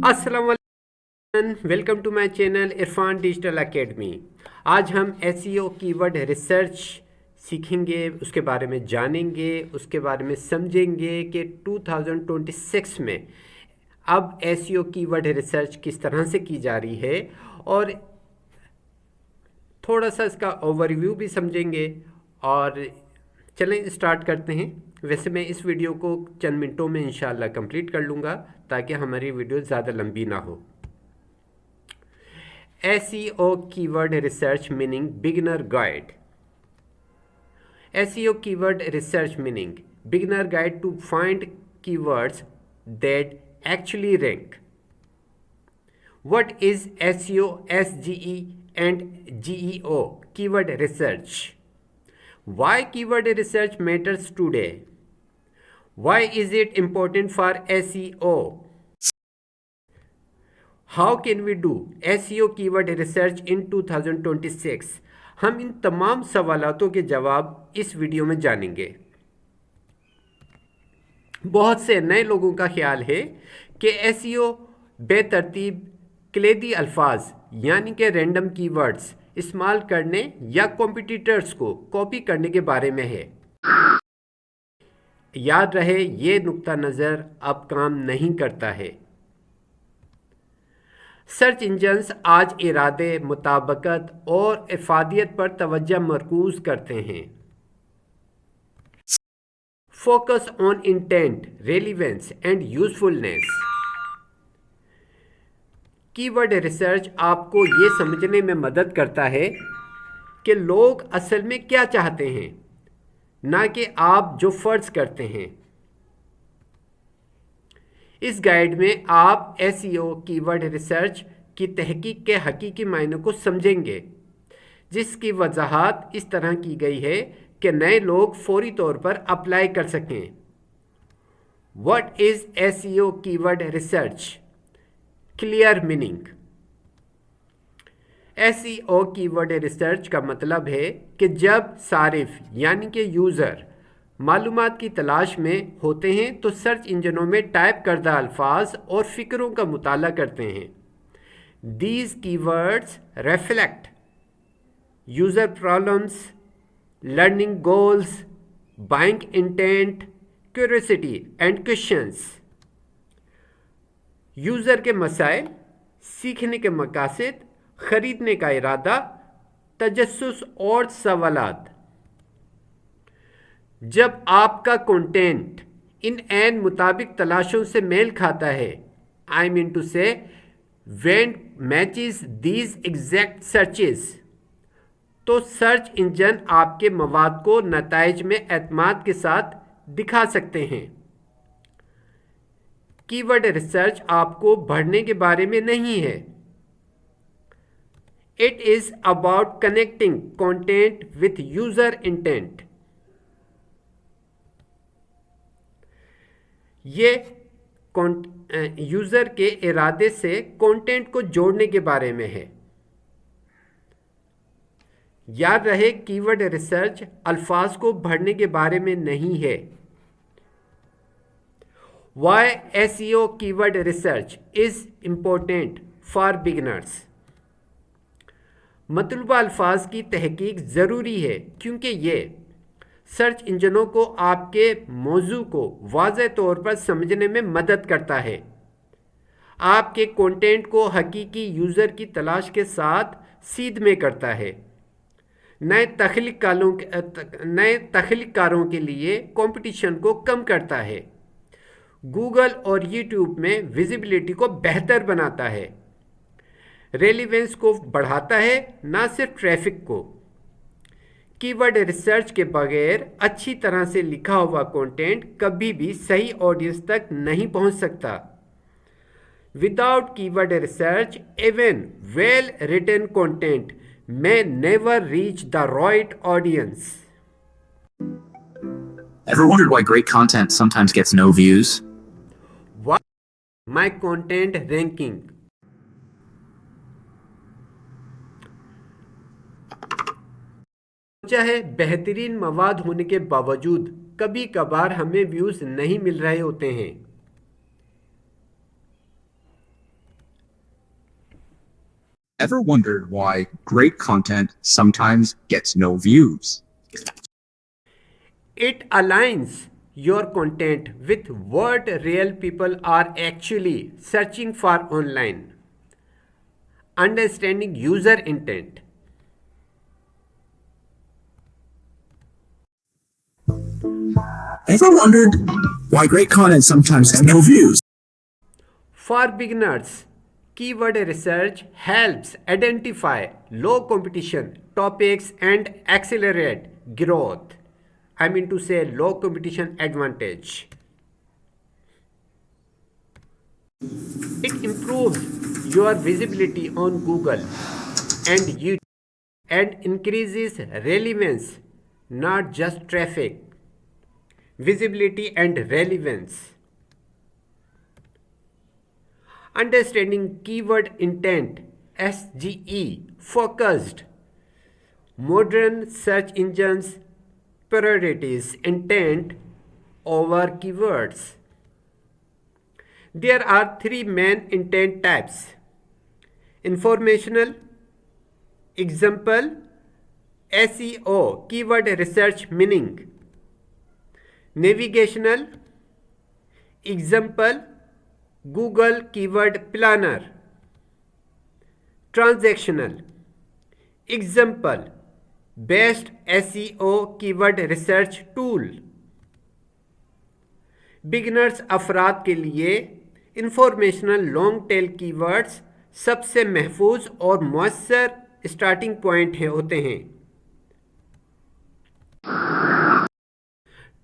अस्सलाम वालेकुम, welcome to my channel Irfan digital academy. आज हम एसईओ कीवर्ड रिसर्च सीखेंगे, उसके बारे में जानेंगे, उसके बारे में समझेंगे कि 2026 में अब एसईओ कीवर्ड रिसर्च किस तरह से की जा रही है और थोड़ा सा इसका ओवरव्यू भी समझेंगे। और चलें स्टार्ट करते हैं। वैसे मैं इस वीडियो को चंद मिनटों में इंशाल्लाह कंप्लीट कर लूँगा ताकि हमारी वीडियो ज़्यादा लंबी ना हो। SEO keyword research meaning beginner guide. SEO keyword research meaning beginner guide to find keywords that actually rank. What is SEO, SGE and GEO keyword research? Why keyword research matters today? Why is it important for SEO? How can we do SEO keyword research in 2026? हम इन तमाम सवालों के जवाब इस video में जानेंगे। बहुत से नए लोगों का ख्याल है कि एसईओ बेतरतीब कलीदी अल्फाज यानी कि रैंडम कीवर्ड्स इस्तेमाल करने या कॉम्पिटिटर्स को कॉपी करने के बारे में है। याद रहे, ये नुक्ता नज़र अब काम नहीं करता है। सर्च इंजन्स आज इरादे, मुताबकत और इफादियत पर तवज्जो मरकूज करते हैं। Focus on intent, relevance and usefulness. Keyword research आपको ये समझने में मदद करता है कि लोग असल में क्या चाहते हैं, ना कि आप जो फ़र्ज़ करते हैं। इस गाइड में आप एसईओ कीवर्ड रिसर्च की तहकीक के हकीकी मायने को समझेंगे, जिसकी वजाहत इस तरह की गई है कि नए लोग फौरी तौर पर अप्लाई कर सकें। What is SEO keyword research? Clear meaning. SEO keyword research का मतलब है कि जब सारिफ यानी कि यूज़र मालूमात की तलाश में होते हैं तो सर्च इंजनों में टाइप करदा अल्फाज और फ़िक्रों का मुताला करते हैं। These keywords reflect user problems, learning goals, buying intent, curiosity and questions. User के मसाइल, सीखने के मकासद, ख़रीदने का इरादा, तजस्सुस और सवालात। जब आपका कंटेंट इन एन मुताबिक तलाशों से मेल खाता है, आई मीन टू से when matches these exact searches, तो सर्च इंजन आपके मवाद को नताइज में एतमाद के साथ दिखा सकते हैं। कीवर्ड रिसर्च आपको बढ़ने के बारे में नहीं है। It is about connecting content with user intent. ये यूज़र के इरादे से कंटेंट को जोड़ने के बारे में है। याद रहे, कीवर्ड रिसर्च अल्फाज को भरने के बारे में नहीं है। Why SEO keyword research is important for beginners. मतलूबा अल्फाज की तहकीक ज़रूरी है क्योंकि ये सर्च इंजनों को आपके मौजू को वाज़ेह तौर पर समझने में मदद करता है, आपके कंटेंट को हकीकी यूज़र की तलाश के साथ सीध में करता है, नए तख्लीकारों के लिए कंपटीशन को कम करता है, गूगल और यूट्यूब में विजिबिलिटी को बेहतर बनाता है, रेलिवेंस को बढ़ाता है, ना सिर्फ ट्रैफिक को। कीवर्ड रिसर्च के बगैर अच्छी तरह से लिखा हुआ कंटेंट कभी भी सही ऑडियंस तक नहीं पहुंच सकता। Without keyword research even well written content may never reach the right audience. Ever wondered why great content sometimes gets no views? Why my content ranking? सोचा है, बेहतरीन मवाद होने के बावजूद कभी कभार हमें व्यूज़ नहीं मिल रहे होते हैं। Ever wondered why great content sometimes gets no views? It aligns your content with what real people are actually searching for online. Understanding user intent. Ever wondered why great content sometimes gets no views? For beginners, keyword research helps identify low competition topics and accelerate growth. I mean to say low competition advantage. It improves your visibility on Google and YouTube and increases relevance, not just traffic. Visibility and relevance. Understanding keyword intent SGE focused modern search engines priorities intent over keywords. There are three main intent types: informational, example, SEO keyword research meaning, navigational, example, Google Keyword Planner, transactional, example, best SEO keyword research tool. Beginners अफराद के लिए informational long tail keywords सबसे महफूज और मौसर starting point होते हैं.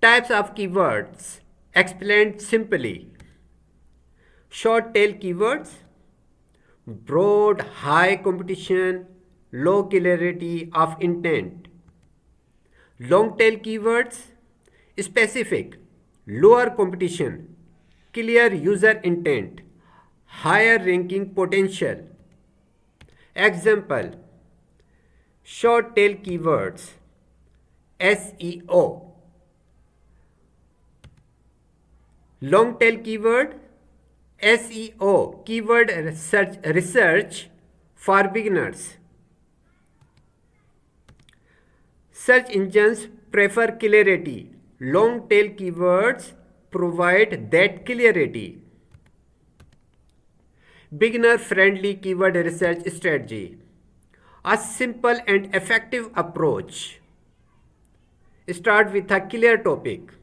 Types of keywords explained simply. Short tail keywords, broad high competition, low clarity of intent. Long tail keywords, specific, lower competition, clear user intent, higher ranking potential. Example, short tail keywords, SEO. Long tail keyword, SEO keyword research for beginners. Search engines prefer clarity. Long tail keywords provide that clarity. Beginner friendly keyword research strategy. A simple and effective approach. Start with a clear topic.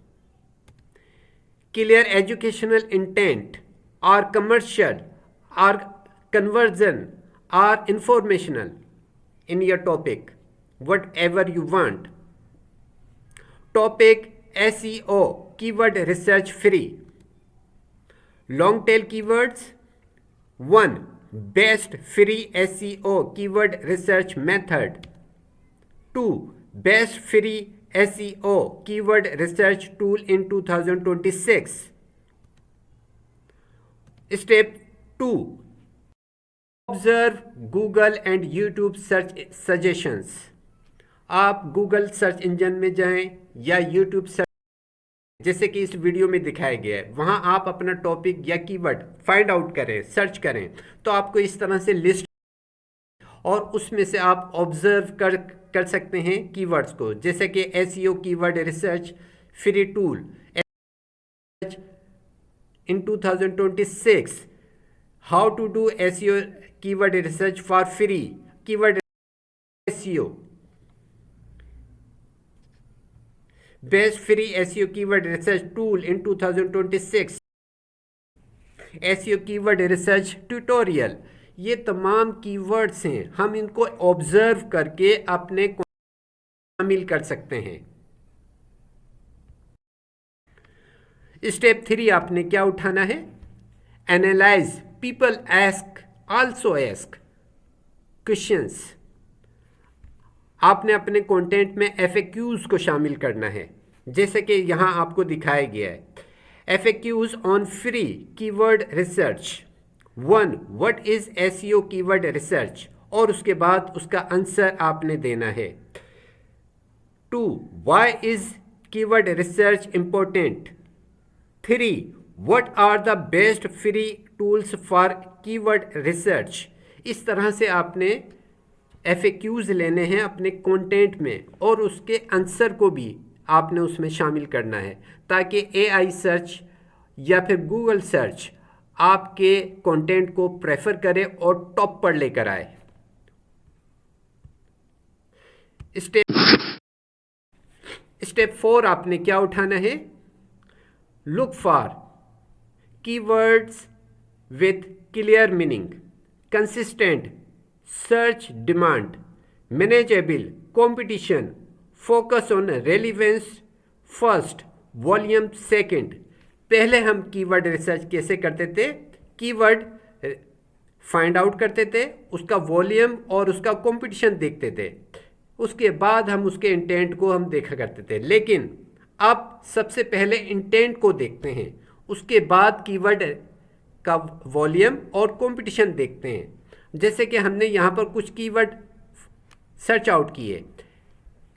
Clear educational intent or commercial or conversion or informational in your topic, whatever you want. Topic SEO keyword research free. Long tail keywords. 1. Best free SEO keyword research method. 2. Best free SEO keyword research tool in 2026. Step 2. Observe Google and YouTube search suggestions. आप Google search engine में जाएं या YouTube search, जैसे कि इस video में दिखाया गया है, वहां आप अपना टॉपिक या कीवर्ड फाइंड आउट करें, सर्च करें, तो आपको इस तरह से लिस्ट और उसमें से आप ऑब्जर्व कर सकते हैं कीवर्ड्स को, जैसे कि SEO keyword research free tool in 2026, how to do SEO keyword research for free, keyword SEO, best free SEO keyword research tool in 2026, SEO keyword research tutorial. ये तमाम कीवर्ड्स हैं, हम इनको ऑब्जर्व करके अपने शामिल कर सकते हैं. स्टेप 3 आपने क्या उठाना है? Analyse people ask also ask questions. आपने अपने कंटेंट में FAQs को शामिल करना है, जैसे कि यहाँ आपको दिखाया गया है. FAQs on free keyword research. 1. What is SEO keyword research, और उसके बाद उसका आंसर आपने देना है. 2. Why is keyword research important. 3. What are the best free tools for keyword research? इस तरह से आपने FAQs लेने हैं अपने कंटेंट में और उसके आंसर को भी आपने उसमें शामिल करना है ताकि AI सर्च या फिर गूगल सर्च आपके कंटेंट को प्रेफर करे और टॉप पर लेकर आए। स्टेप 4 आपने क्या उठाना है? Look for keywords with clear meaning, consistent search demand, manageable competition, focus on relevance first, volume second. पहले हम कीवर्ड रिसर्च कैसे करते थे? कीवर्ड फाइंड आउट करते थे, उसका वॉल्यूम और उसका कंपटीशन देखते थे, उसके बाद हम उसके इंटेंट को हम देखा करते थे। लेकिन अब सबसे पहले इंटेंट को देखते हैं, उसके बाद कीवर्ड का वॉल्यूम और कंपटीशन देखते हैं। जैसे कि हमने यहाँ पर कुछ कीवर्ड सर्च आउट किए,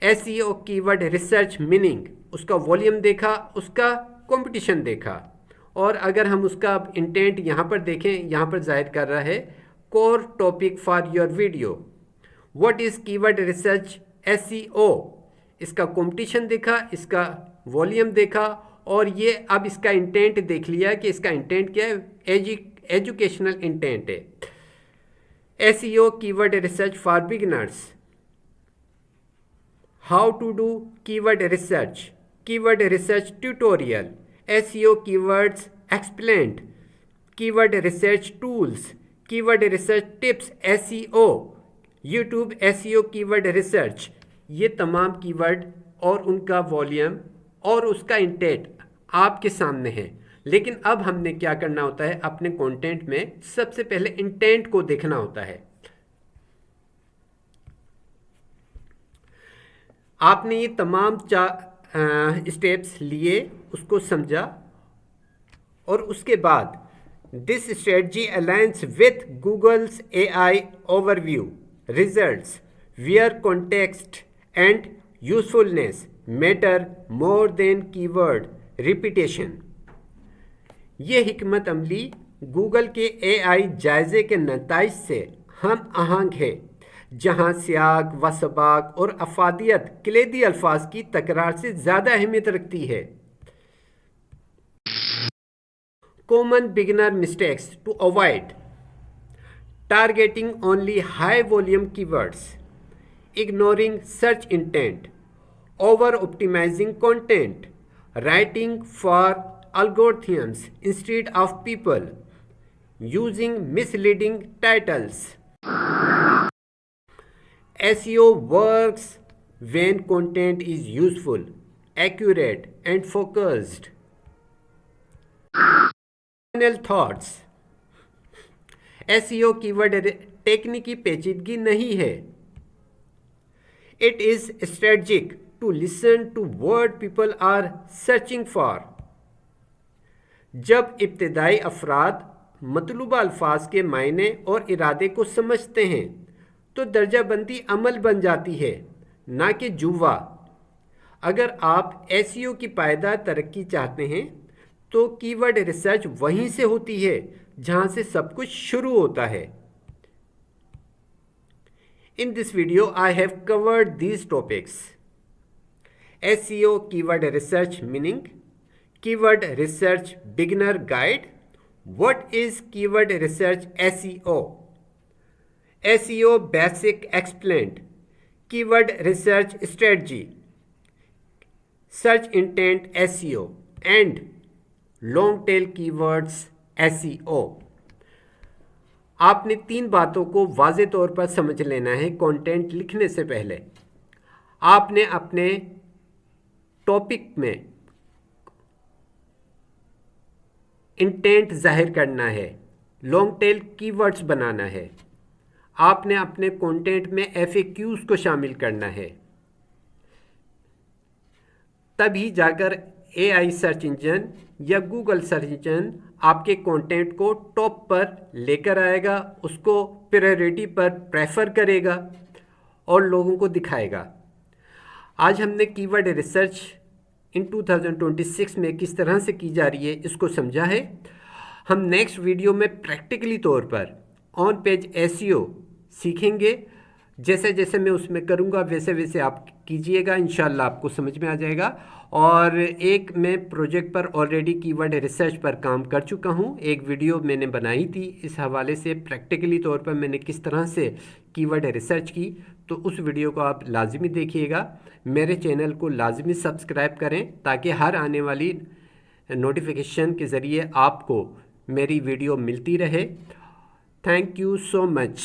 SEO कीवर्ड रिसर्च मीनिंग, उसका वॉल्यूम देखा, उसका कंपटीशन देखा। और अगर हम उसका इंटेंट यहाँ पर देखें, यहाँ पर जाहिर कर रहा है core topic for your video, what is keyword research SEO, इसका कंपटीशन देखा, इसका वॉल्यूम देखा और ये अब इसका इंटेंट देख लिया कि इसका इंटेंट क्या है, एजुकेशनल इंटेंट है। SEO keyword research for beginners, how to do keyword research, keyword research tutorial, SEO keywords explained, keyword research tools, keyword research tips, SEO, YouTube SEO keyword research. ये तमाम keyword और उनका volume और उसका intent आपके सामने है। लेकिन अब हमने क्या करना होता है, अपने कंटेंट में सबसे पहले इंटेंट को देखना होता है। आपने ये तमाम स्टेप्स लिए, उसको समझा और उसके बाद this strategy aligns with Google's AI overview results where context and usefulness matter more than keyword repetition. ये हिकमत अमली गूगल के AI जायजे के नताइज से हम आहंग है, जहाँ सियाक व सबाक और अफादियत कलीदी अल्फाज की तकरार से ज़्यादा अहमियत रखती है। Common beginner mistakes to avoid, targeting only high volume keywords, ignoring search intent, over optimizing content, writing for algorithms instead of people, using misleading titles. SEO works when content is useful, accurate and focused. Final thoughts. SEO keyword टेक्निकी पेचीदगी नहीं है. It is strategic to listen to what people are searching for. जब इब्तिदाई अफराद मतलूबा अल्फाज के मायने और इरादे को समझते हैं तो दर्जाबंदी अमल बन जाती है, ना कि जुवा। अगर आप SEO की पायदार तरक्की चाहते हैं तो कीवर्ड रिसर्च वहीं से होती है जहां से सब कुछ शुरू होता है। In this video, I have covered these topics: SEO keyword research meaning, keyword research beginner guide, what is keyword research SEO, SEO basic explained, keyword research strategy, search intent SEO, and long tail keywords SEO। आपने 3 बातों को वाज़े तौर पर समझ लेना है। Content लिखने से पहले आपने अपने टॉपिक में इंटेंट जाहिर करना है, लॉन्ग टेल कीवर्ड्स बनाना है, आपने अपने कंटेंट में FAQs को शामिल करना है, तभी जाकर AI सर्च इंजन या गूगल सर्च इंजन आपके कंटेंट को टॉप पर लेकर आएगा, उसको प्रायोरिटी पर प्रेफर करेगा और लोगों को दिखाएगा। आज हमने कीवर्ड रिसर्च इन 2026 में किस तरह से की जा रही है इसको समझा है। हम नेक्स्ट वीडियो में प्रैक्टिकली तौर पर ऑन पेज एसईओ सीखेंगे। जैसे जैसे मैं उसमें करूँगा वैसे वैसे आप कीजिएगा, इंशाल्लाह आपको समझ में आ जाएगा। और एक मैं प्रोजेक्ट पर ऑलरेडी कीवर्ड रिसर्च पर काम कर चुका हूँ, एक वीडियो मैंने बनाई थी इस हवाले से, प्रैक्टिकली तौर पर मैंने किस तरह से कीवर्ड रिसर्च की, तो उस वीडियो को आप लाजमी देखिएगा। मेरे चैनल को लाजमी सब्सक्राइब करें ताकि हर आने वाली नोटिफिकेशन के ज़रिए आपको मेरी वीडियो मिलती रहे। Thank you so much.